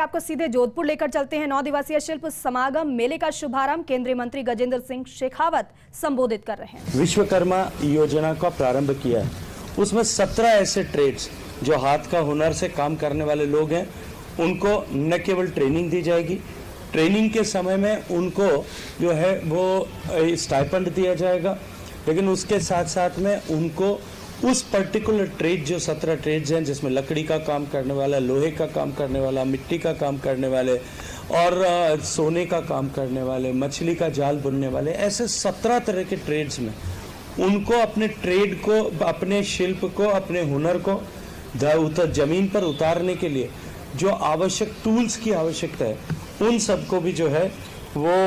आपको सीधे जोधपुर लेकर चलते हैं। 9 दिवसीय शिल्प समागम मेले का शुभारंभ केंद्रीय मंत्री गजेंद्र सिंह शेखावत संबोधित कर रहे हैं। विश्वकर्मा योजना का प्रारंभ किया है, उसमें 17 ऐसे ट्रेड्स जो हाथ का हुनर से काम करने वाले लोग हैं, उनको न केवल ट्रेनिंग दी जाएगी, ट्रेनिंग के समय में उनको जो है वो स्टाइपेंड दिया जाएगा, लेकिन उसके साथ साथ में उनको उस पर्टिकुलर ट्रेड जो 17 ट्रेड्स हैं, जिसमें लकड़ी का काम करने वाला, लोहे का काम करने वाला, मिट्टी का काम करने वाले और सोने का काम करने वाले, मछली का जाल बुनने वाले, ऐसे 17 तरह के ट्रेड्स में उनको अपने ट्रेड को, अपने शिल्प को, अपने हुनर को जमीन पर उतारने के लिए जो आवश्यक टूल्स की आवश्यकता है, उन सबको भी जो है वो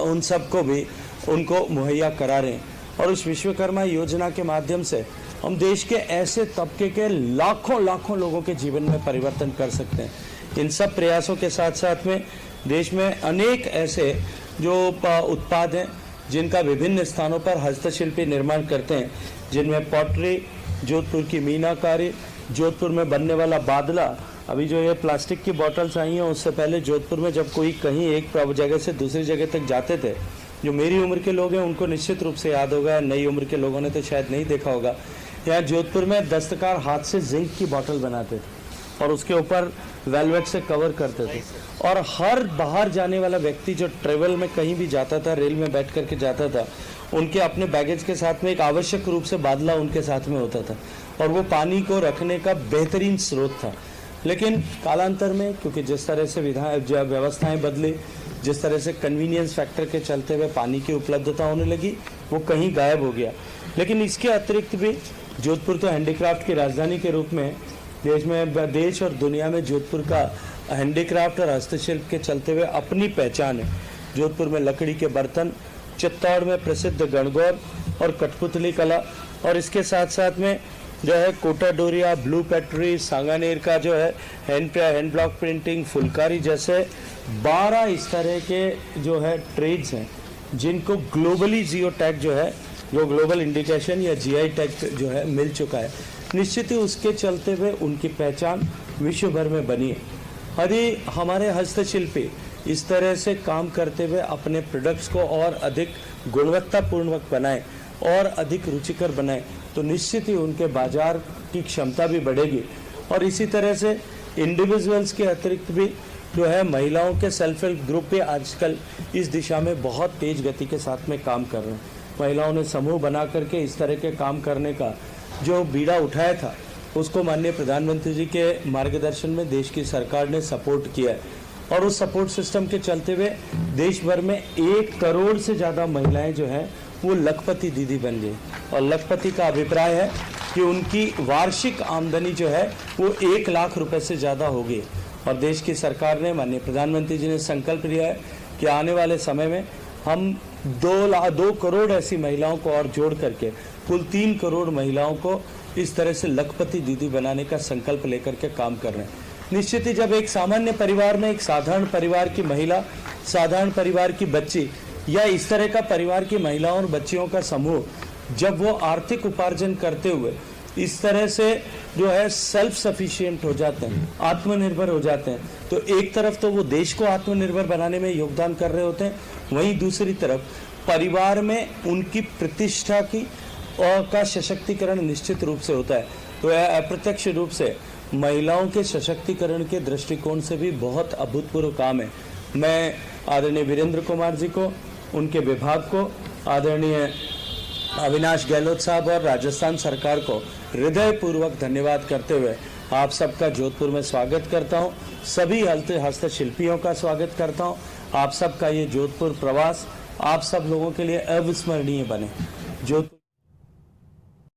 उन सबको भी उनको मुहैया करा रहे हैं। और उस विश्वकर्मा योजना के माध्यम से हम देश के ऐसे तबके के लाखों लोगों के जीवन में परिवर्तन कर सकते हैं। इन सब प्रयासों के साथ साथ में देश में अनेक ऐसे जो उत्पाद हैं जिनका विभिन्न स्थानों पर हस्तशिल्पी निर्माण करते हैं, जिनमें पॉटरी, जोधपुर की मीनाकारी, जोधपुर में बनने वाला बादला। अभी जो ये प्लास्टिक की बॉटल्स आई हैं, उससे पहले जोधपुर में जब कोई कहीं एक जगह से दूसरी जगह तक जाते थे, जो मेरी उम्र के लोग हैं उनको निश्चित रूप से याद होगा, नई उम्र के लोगों ने तो शायद नहीं देखा होगा। यहाँ जोधपुर में दस्तकार हाथ से जिंक की बोतल बनाते थे और उसके ऊपर वेलवेट से कवर करते थे, और हर बाहर जाने वाला व्यक्ति जो ट्रेवल में कहीं भी जाता था, रेल में बैठ करके जाता था, उनके अपने बैगेज के साथ में एक आवश्यक रूप से बादला उनके साथ में होता था, और वो पानी को रखने का बेहतरीन स्रोत था। लेकिन कालांतर में क्योंकि जिस तरह से व्यवस्थाएं बदली, जिस तरह से कन्वीनियंस फैक्टर के चलते हुए पानी की उपलब्धता होने लगी, वो कहीं गायब हो गया। लेकिन इसके अतिरिक्त भी जोधपुर तो हैंडीक्राफ्ट की राजधानी के रूप में देश और दुनिया में जोधपुर का हैंडीक्राफ्ट और हस्तशिल्प के चलते हुए अपनी पहचान है। जोधपुर में लकड़ी के बर्तन, चित्तौड़ में प्रसिद्ध गणगौर और कठपुतली कला, और इसके साथ साथ में जो है कोटा डोरिया, ब्लू पैटरी, सांगानेर का जो है हैंड ब्लॉक प्रिंटिंग, फुलकारी जैसे 12 इस तरह के जो है ट्रेड्स हैं जिनको ग्लोबली जियो टैग जो है, जो ग्लोबल इंडिकेशन या जीआई टैग जो है मिल चुका है। निश्चित ही उसके चलते हुए उनकी पहचान विश्व भर में बनी है। यदि हमारे हस्तशिल्पी इस तरह से काम करते हुए अपने प्रोडक्ट्स को और अधिक गुणवत्तापूर्ण बनाएं और अधिक रुचिकर बनाएं, तो निश्चित ही उनके बाजार की क्षमता भी बढ़ेगी। और इसी तरह से इंडिविजुअल्स के अतिरिक्त भी जो है महिलाओं के सेल्फ हेल्प ग्रुप भी आजकल इस दिशा में बहुत तेज गति के साथ में काम कर रहे हैं। महिलाओं ने समूह बना करके इस तरह के काम करने का जो बीड़ा उठाया था, उसको माननीय प्रधानमंत्री जी के मार्गदर्शन में देश की सरकार ने सपोर्ट किया है, और उस सपोर्ट सिस्टम के चलते हुए देश भर में 1 करोड़ से ज़्यादा महिलाएं जो हैं वो लखपति दीदी बन गई। और लखपति का अभिप्राय है कि उनकी वार्षिक आमदनी जो है वो 1 लाख रुपए से ज़्यादा होगी। और देश की सरकार ने, माननीय प्रधानमंत्री जी ने संकल्प लिया है कि आने वाले समय में हम 2 करोड़ ऐसी महिलाओं को और जोड़ करके कुल 3 करोड़ महिलाओं को इस तरह से लखपति दीदी बनाने का संकल्प लेकर के काम कर रहे हैं। निश्चित ही जब एक सामान्य परिवार में एक साधारण परिवार की महिला, साधारण परिवार की बच्ची या इस तरह का परिवार की महिलाओं और बच्चियों का समूह, जब वो आर्थिक उपार्जन करते हुए इस तरह से जो है सेल्फ सफिशिएंट हो जाते हैं, आत्मनिर्भर हो जाते हैं, तो एक तरफ तो वो देश को आत्मनिर्भर बनाने में योगदान कर रहे होते हैं, वहीं दूसरी तरफ परिवार में उनकी प्रतिष्ठा की और का सशक्तिकरण निश्चित रूप से होता है। तो यह अप्रत्यक्ष रूप से महिलाओं के सशक्तिकरण के दृष्टिकोण से भी बहुत अभूतपूर्व काम है। मैं आदरणीय वीरेंद्र कुमार जी को, उनके विभाग को, आदरणीय अविनाश गहलोत साहब और राजस्थान सरकार को हृदयपूर्वक धन्यवाद करते हुए आप सबका जोधपुर में स्वागत करता हूं। सभी हस्तशिल्पियों का स्वागत करता हूं। आप सबका ये जोधपुर प्रवास आप सब लोगों के लिए अविस्मरणीय बने। जोधपुर